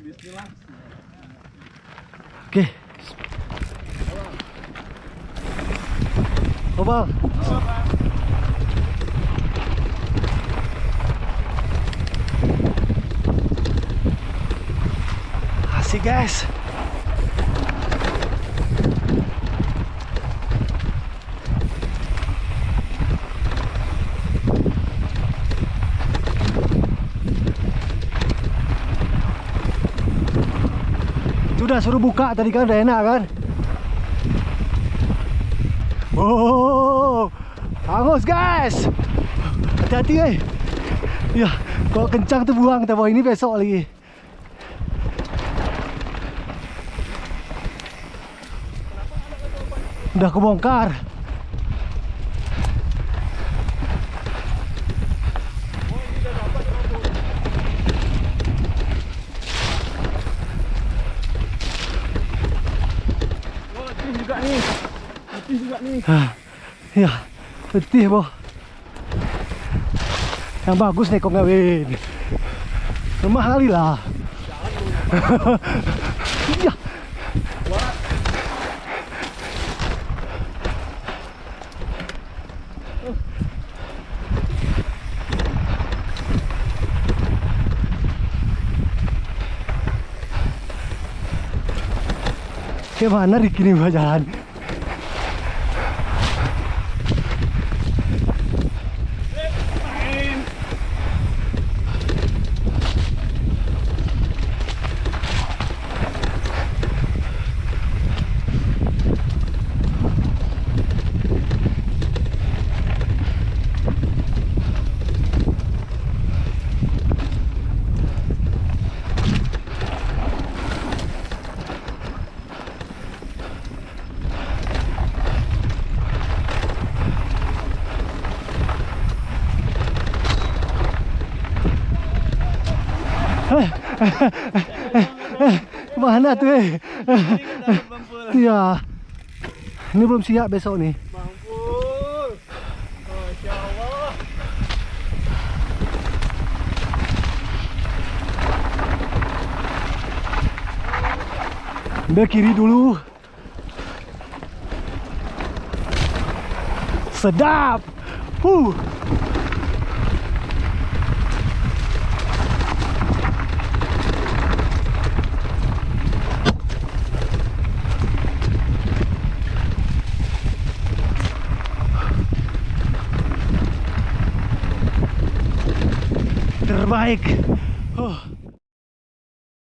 Oke. Oh bang. Asik guys. Udah suruh buka tadi kan, udah enak kan. Oh, hangus guys. Hati-hati ya, kalau kencang tuh buang, kita bawa ini besok lagi. Udah kebongkar. Ya, letih boh. Yang bagus nih kok ngawin. Lemah kali lah. Ya. Gimana Riki nih jalan? Mana tuh iya, ini belum siap besok nih. Masya Allah. Ambil kiri dulu. Sedap. Terbaik.